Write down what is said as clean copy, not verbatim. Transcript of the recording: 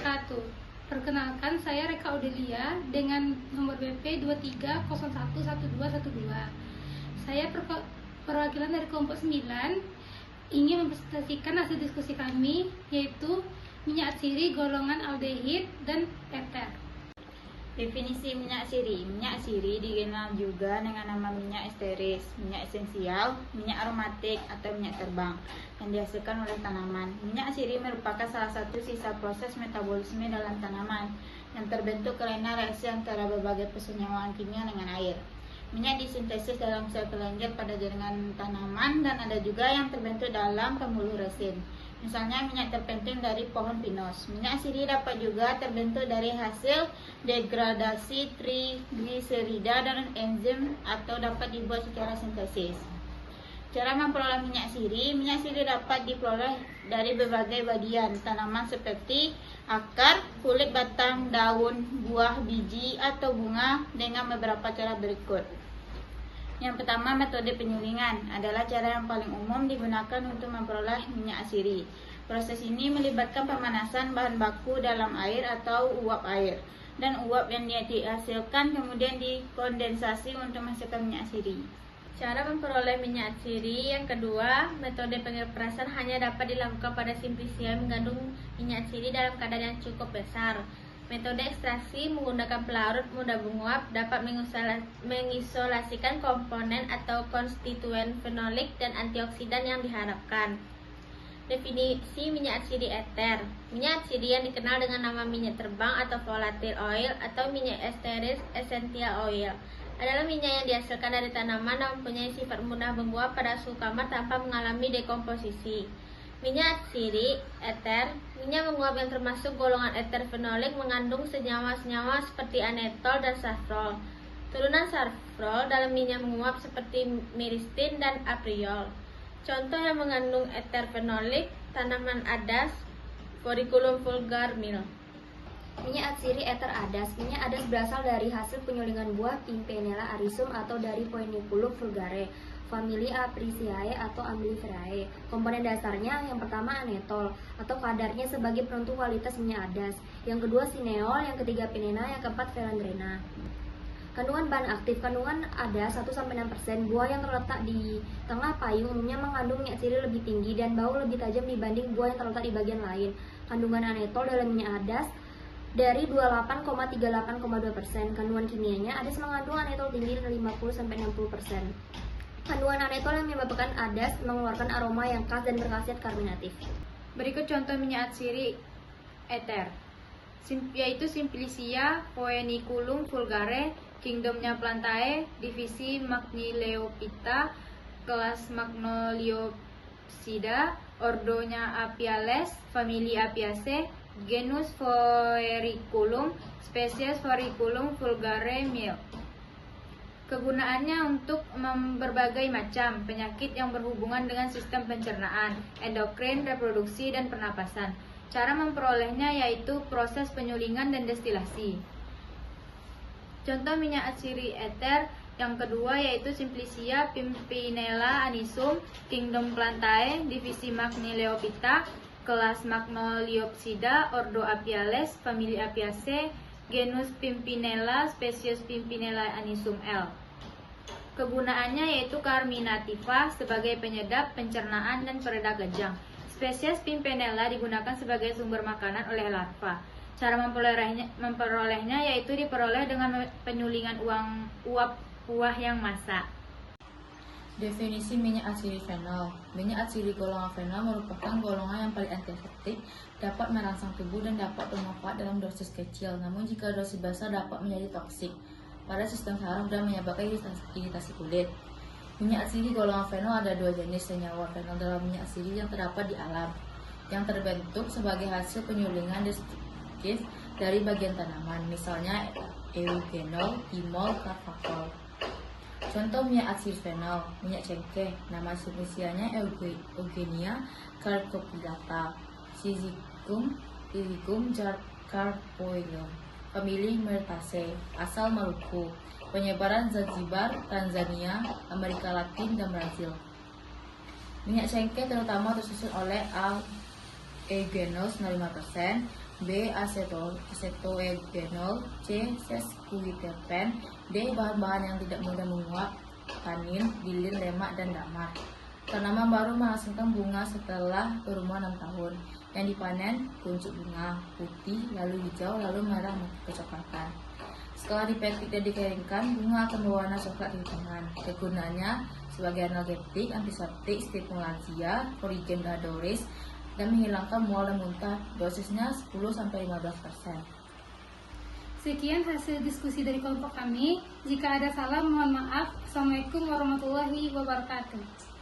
wabarakatuh. Perkenalkan, saya Reka Audelia dengan nomor BP 23011212. Saya perwakilan dari kelompok 9 ingin mempresentasikan hasil diskusi kami, yaitu minyak atsiri, golongan aldehid, dan eter. Definisi minyak siri. Minyak siri dikenal juga dengan nama minyak esteris, minyak esensial, minyak aromatik, atau minyak terbang yang dihasilkan oleh tanaman. Minyak siri merupakan salah satu sisa proses metabolisme dalam tanaman yang terbentuk karena reaksi antara berbagai persenyawaan kimia dengan air. Minyak disintesis dalam sel kelenjar pada jaringan tanaman dan ada juga yang terbentuk dalam pembuluh resin. Misalnya minyak terpenting dari pohon pinus. Minyak siri dapat juga terbentuk dari hasil degradasi trigliserida dan enzim atau dapat dibuat secara sintesis. Cara memperoleh minyak siri dapat diperoleh dari berbagai bagian tanaman seperti akar, kulit batang, daun, buah, biji, atau bunga dengan beberapa cara berikut. Yang pertama, metode penyulingan adalah cara yang paling umum digunakan untuk memperoleh minyak siri. Proses ini melibatkan pemanasan bahan baku dalam air atau uap air, dan uap yang dihasilkan kemudian dikondensasi untuk menghasilkan minyak siri. Cara memperoleh minyak siri yang kedua, metode pengeprasan hanya dapat dilakukan pada simplisia yang mengandung minyak siri dalam kadar yang cukup besar. Metode ekstraksi menggunakan pelarut mudah menguap dapat mengisolasikan komponen atau konstituen fenolik dan antioksidan yang diharapkan. Definisi minyak atsiri eter. Minyak atsiri yang dikenal dengan nama minyak terbang atau volatile oil atau minyak esteris essential oil adalah minyak yang dihasilkan dari tanaman yang mempunyai sifat mudah menguap pada suhu kamar tanpa mengalami dekomposisi. Minyak atsiri eter, minyak menguap yang termasuk golongan eter fenolik mengandung senyawa-senyawa seperti anetol dan safrol. Turunan safrol dalam minyak menguap seperti myristin dan apriol. Contoh yang mengandung eter fenolik, tanaman adas, Foriculum vulgar Mill. Minyak atsiri eter adas. Minyak adas berasal dari hasil penyulingan buah Pimpinella arisum atau dari Foriculum vulgare, famili Apiaceae atau Umbelliferae. Komponen dasarnya yang pertama anetol atau kadarnya sebagai penentu kualitas minyak adas. Yang kedua sineol, yang ketiga pinena, yang keempat velandrena. Kandungan bahan aktif. Kandungan ada 1-6%. Buah yang terletak di tengah payung umumnya mengandung minyak siri lebih tinggi dan bau lebih tajam dibanding buah yang terletak di bagian lain. Kandungan anetol dalam minyak adas dari 28,38,2%. Kandungan kimianya, adas mengandung anetol tinggi dari 50-60%. Kandungan anetol yang menyebabkan adas mengeluarkan aroma yang khas dan berkhasiat karminatif. Berikut contoh minyak atsiri eter, yaitu Simplicia, Foriculum vulgare, kingdomnya Plantae, divisi Magnileophyta, kelas Magnoliopsida, ordonya Apiales, famili Apiaceae, genus Foriculum, spesies Foriculum vulgare Mill. Kegunaannya untuk berbagai macam penyakit yang berhubungan dengan sistem pencernaan, endokrin, reproduksi, dan pernapasan. Cara memperolehnya yaitu proses penyulingan dan destilasi. Contoh minyak atsiri eter yang kedua yaitu Simplicia, Pimpinella anisum, kingdom Plantae, divisi Magnileophyta, kelas Magnoliopsida, ordo Apiales, famili Apiaceae, genus Pimpinella, spesies Pimpinella anisum L. Kegunaannya yaitu karminativa sebagai penyedap, pencernaan, dan pereda kejang. Spesies Pimpinella digunakan sebagai sumber makanan oleh larva. Cara memperolehnya yaitu diperoleh dengan penyulingan uap buah yang masak. Definisi minyak atsiri fenol. Minyak atsiri golongan fenol merupakan golongan yang paling antiseptik, dapat merangsang tubuh dan dapat bermanfaat dalam dosis kecil. Namun jika dosis besar dapat menjadi toksik pada sistem saraf dan menyebabkan iritasi kulit. Minyak atsiri golongan fenol ada dua jenis senyawa fenol dalam minyak atsiri yang terdapat di alam, yang terbentuk sebagai hasil penyulingan destruktif dari bagian tanaman, misalnya eugenol, timol, carfacol. Contoh minyak atsiri fenol, minyak cengkeh, nama spesiesnya Eugenia carcophyllata, Syzygium carpoium, famili Myrtaceae, asal Maluku, penyebaran Zanzibar, Tanzania, Amerika Latin, dan Brazil. Minyak cengkeh terutama tersusun oleh A. eugenol 95%, B. Acetoegenol, C. Sesquiterpen, D. Bahan-bahan yang tidak mudah menguap, tanin, lilin, lemak, dan damar. Tanaman baru menghasilkan bunga setelah berumur 6 tahun. Yang dipanen kuncup bunga putih, lalu hijau, lalu merah kecoklatan. Setelah dipetik dan dikeringkan, bunga akan berwarna coklat di tangan. Kegunaannya sebagai analgetik, antiseptik, stimulansia, corticosteroids, dan menghilangkan mual dan muntah. Dosisnya 10-15%. Sekian hasil diskusi dari kelompok kami. Jika ada salah, mohon maaf. Assalamualaikum warahmatullahi wabarakatuh.